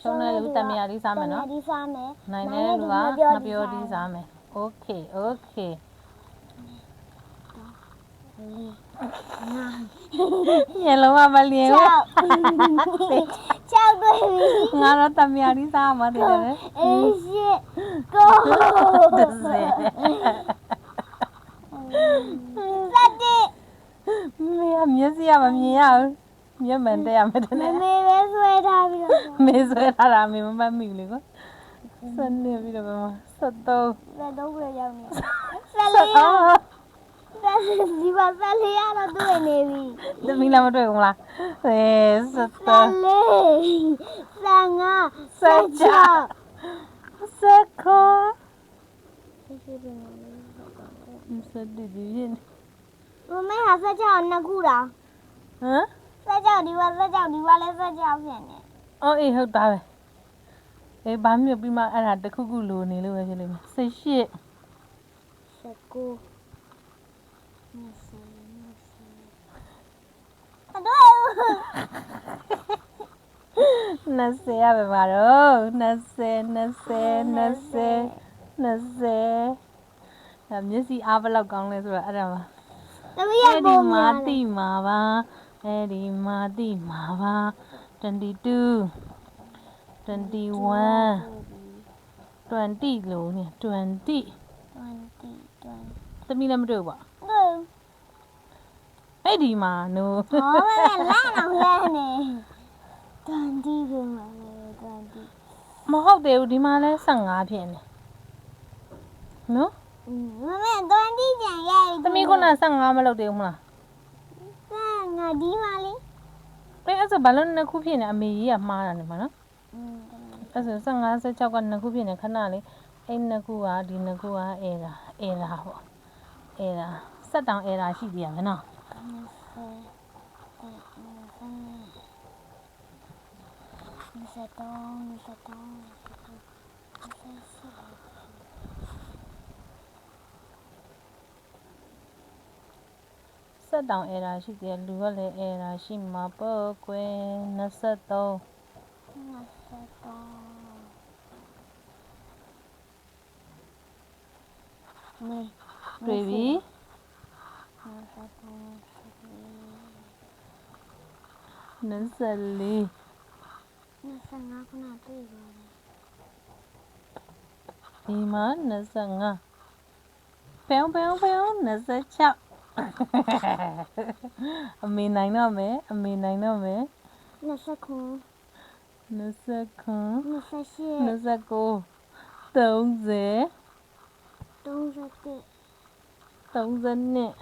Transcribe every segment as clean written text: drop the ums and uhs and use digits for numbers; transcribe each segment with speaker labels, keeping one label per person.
Speaker 1: ရှုံးတဲ့လူတမယာလေးစားမယ်နော်နိုင်တဲ့လူကငပြောဒီစားမယ်โอเคညလုံးဝမလျင်ဘူး
Speaker 2: 6တွေ့ပြီ
Speaker 1: ငါတော့တမယာလေးစားမှာတည်တယ်
Speaker 2: အေးရှစ်ကိုစက်တိ
Speaker 1: မေကမျက်စိကမမြင်ရဘူးမျက်မှန်တက်ရမယ်တဲ့
Speaker 2: မေပဲဆွဲထားပြီးတော့
Speaker 1: မေဆွဲထားတာမေမမှတ်မိဘူးလေကွစနေပြီးတော့
Speaker 2: 73ပြရောက်နေ14ဒီပါ14ရတော့တွေ့နေပြီ
Speaker 1: သမီးလည်းမတွေ့ဘူးလားဒီ
Speaker 2: မမေဟာ16နှစ်ခုတာ
Speaker 1: ဟမ်
Speaker 2: 16ဒီပါ16ဒီပါလဲ16ဖြစ်နေ
Speaker 1: အော်အေးဟုတ်တာပဲအေးဘာမြုပ်ပြီးမှအဲ့ဒါတစ်ခုခုလိုနေလို့ပဲဖြစ်လိမ့်မယ်18
Speaker 2: 19
Speaker 1: 20ရပဲပါတော့20မျက်စိအားဘယ်လောက်ကောင်းလဲဆိုတော့အဲ့ဒါပါ
Speaker 2: သမီးရပုံမှာ
Speaker 1: တိမှာပါအဲ့ဒီမှာတိမှာပါ22 21 20လို့နေ20သမီးလည်းမတွေ့ဘူးပေါ့အဲ့ဒီမှာနိုး
Speaker 2: ဟောမဲလာတော့လဲနေ20ပဲမှာ20
Speaker 1: မဟုတ်တယ်ဘူးဒီမှာလဲ15ဖြစ်နေနော်
Speaker 2: မမေ20ပြန်ရည်
Speaker 1: သမီးခုန15မလုပ်သေးဘူးမလား
Speaker 2: ငါဒီမှာလေ
Speaker 1: အဲ့ဆိုဘာလို့နှစ်ခုဖြစ်နေအမေကြီးကမှားတာနေမှာနော်အဲ့ဆို15 16ကနှစ်ခုဖြစ်နေခဏလေးအဲ့နှစ်ခုကဒီနှစ်ခုကအဲတာပေါ့အဲတာစက်တောင်အဲတာရှိသေးရမယ်နော်စက်တောင်အဲတာရှိသေးတယ်လူကလည်းအဲတာရှိမှာပေါ့ကွယ်23တွေ့ပြီ24
Speaker 2: 25ခုနတွေ့ပါ
Speaker 1: ဒီမှာ2526အမေနိုင်တော့မယ်
Speaker 2: 29
Speaker 1: 29
Speaker 2: 28
Speaker 1: 30
Speaker 2: 31
Speaker 1: 32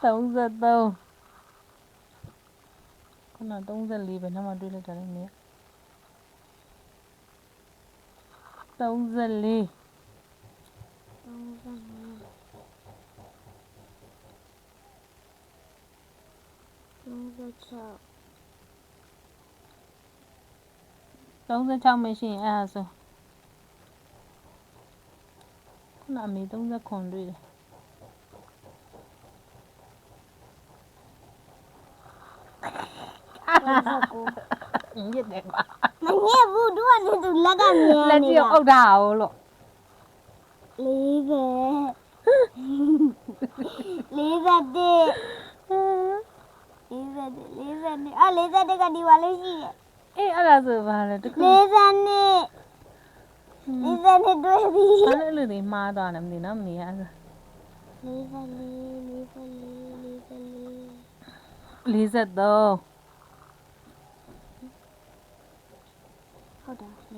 Speaker 1: 33ခုန34ပဲနောက်မှတွေးလိုက်တာလည်းမင်း34 36မရှိရင်အဲ့ဒါဆိုခုနအမေ30ခွန်တွေ့တယ်ညစ်တယ်ကွာ
Speaker 2: မညက်ဘူးသူကနေသူလက်ကမြဲ
Speaker 1: လက်ကြီးအုပ်ထားအောင်လို့
Speaker 2: 40 41ကဒီပါလေးရှိတယ်
Speaker 1: အေးအဲ့ဒါဆိုဘာလဲတခု
Speaker 2: 42တွေ့ပြီ
Speaker 1: ဘာလဲလူတွေမှားသွားတယ်မသိနော်မင်းအဲ့ဒါ43
Speaker 2: ဟုတ်တာ
Speaker 1: 44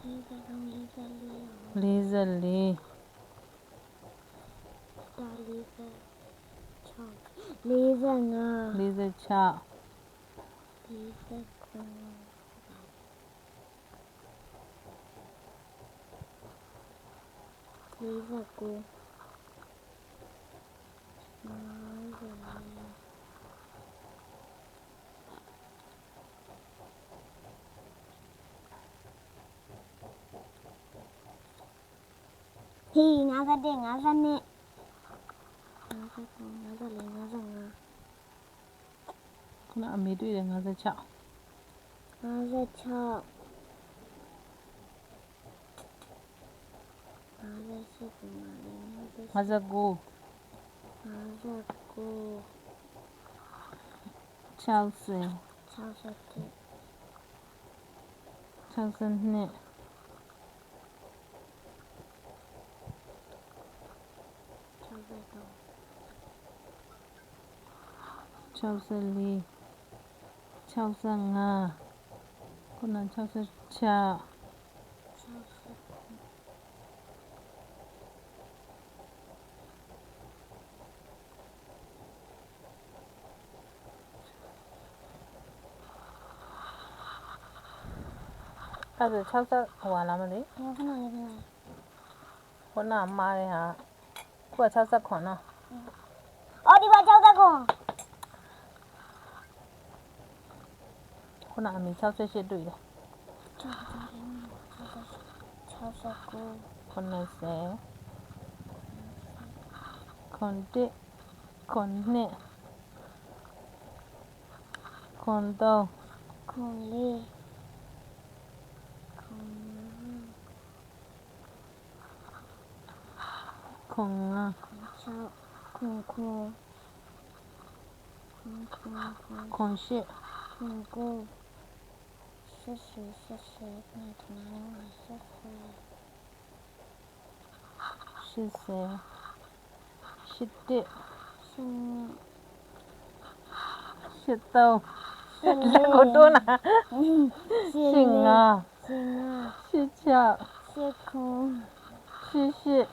Speaker 1: 46
Speaker 2: ဟီ51 52 53 54 55
Speaker 1: ခုနအမေတွေ့တယ်56
Speaker 2: 56
Speaker 1: 59 60 62 64 65ခုန66 အဲ့ဒါ60ဟိုလာမလို့
Speaker 2: ခဏလေးခဏ
Speaker 1: ခုနမားတဲ့ဟာခုက69နော်
Speaker 2: အော်ဒီမှာ60ခွန်
Speaker 1: ခုနအမေ68တွေ့တယ်
Speaker 2: 69
Speaker 1: 90 conte conne conto
Speaker 2: ခွန်လေး
Speaker 1: conga
Speaker 2: 6ခွန်ခွန်
Speaker 1: conche
Speaker 2: ခွန်ကို80နဲ့ထနာလေး
Speaker 1: 80 shit 83လက်ကိုတွန်းလာ85 86 88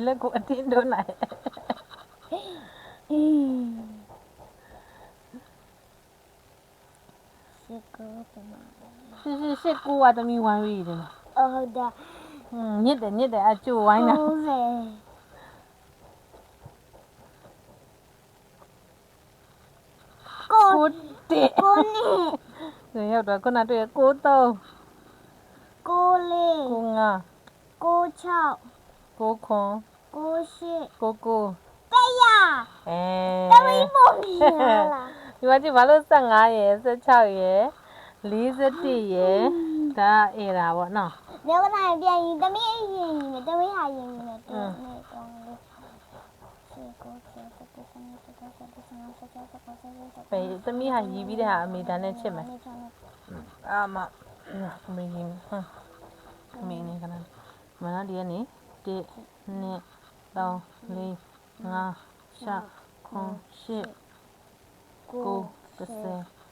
Speaker 1: လက်ကိုအတင်းတွန်းလာ89ကသမီးဝိုင်းပြီးတယ်
Speaker 2: ဟုတ်တာ
Speaker 1: ညစ်တယ်အကျိုးဝိုင်းတာ
Speaker 2: ကို
Speaker 1: တက်
Speaker 2: ကိုနေ
Speaker 1: ဆိုရောက်တော့ခုနတွေ့93
Speaker 2: ကိုလေး
Speaker 1: 95
Speaker 2: ကို6
Speaker 1: 9ခွန်
Speaker 2: ကို8
Speaker 1: 99
Speaker 2: 100
Speaker 1: အဲ
Speaker 2: သမီးပုံပြလား
Speaker 1: ဒီမှာကြည့်ဘာလို့15ရယ်16ရယ်41ရယ်ဒါအဲ့ဒါပေါ့နော်
Speaker 2: မြေကနိုင်ပြန်ရင်သမီးအရင်ရင်သမီးဟာရင်ရင်တော့နေတော့လေ
Speaker 1: ပဲသမီးဟာရီးပြီးတဲ့ဟာအမေဒါနဲ့ချစ်မယ်အာမအမေရင်အမေနေကနမနာဒီကနေ1 2 3 4 5 6 8 9 10 17 18 19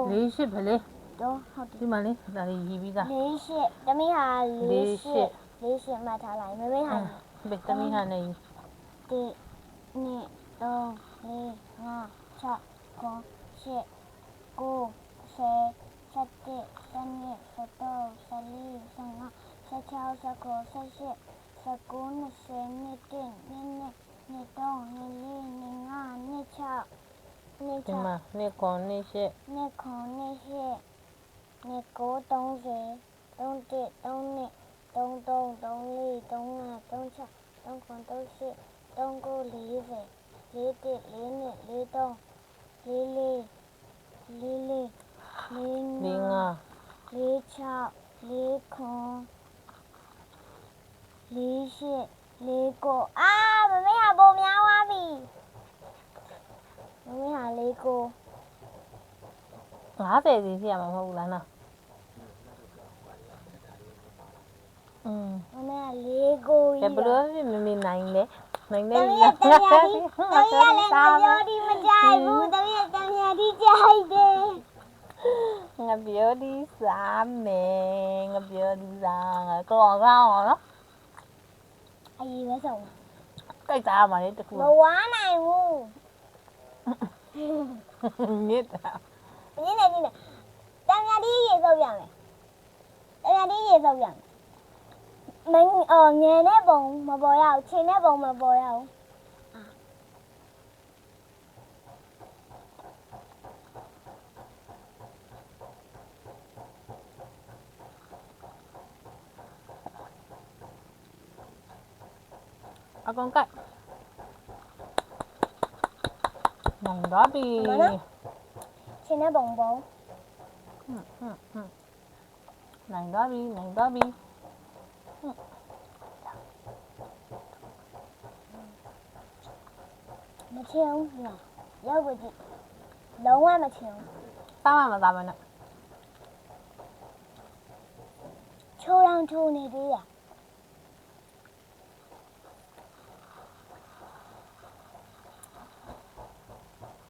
Speaker 1: 48ပဲလေ
Speaker 2: တော့ဟုတ်
Speaker 1: ဒီမှာလေဒါလေးရီးပြီးသား
Speaker 2: 48သမီးဟာ48မှတ်ထားလိုက်မမေဟာ
Speaker 1: ဘယ်သမီးဟာနေ
Speaker 2: 1 2 3 4 5 6 9 10 11 12 13 14 15 16 17 18 19 20
Speaker 1: ဒီမှာနေခွန်နေရှစ်
Speaker 2: နှစ်ခွန်နှစ်ရှစ်နှစ်ကို30 31 32 33 34 35 36 39 38 39 40 41 42 43 44 45 46 48ခွန်48 49အာမမေဟာပုံများသွားပြီမမေဟာ49
Speaker 1: 50စီဖြစ်ရမှာမဟုတ်ဘူးလားနော်
Speaker 2: မမေကလေးကို
Speaker 1: ဘယ်ဘလို့ဖြစ်မမေနိုင်လဲနိုင်တယ်
Speaker 2: တမီးတမီးလည်းပြောဒီမကြိုက်ဘူးတမီးတမီးဒီကြိုက်တယ်
Speaker 1: ငါပြောဒီစားမယ်ငါပြောဒီစားငါကောင်းကောင်းနော်
Speaker 2: အကြီးပဲဆုံး
Speaker 1: ကြိုက်သားရမှာလေတခု
Speaker 2: မဝါနိုင်ဘူး
Speaker 1: ညစ်တာ
Speaker 2: နင်းနေတံမြတီးရေစုပ်ရမယ်တံမြတီးရေစုပ်ရမယ်မင်းငယ်နဲ့ပုံမပေါ်ရဘူးခြေနဲ့ပုံမပေါ်ရဘူး
Speaker 1: အကောင်ကြိုက်နိုင်တော့ပြီ
Speaker 2: ခြေနဲ့ပုံပုံ
Speaker 1: နိုင်တော့ပြီနိုင်တော့ပြီ
Speaker 2: မချင်ဘူးညာရောက်ကြည့်လုံးဝမချင်ဘူး
Speaker 1: စားမှမစားမနဲ့
Speaker 2: ချိုးတောင်ချိုးနေသေးတာ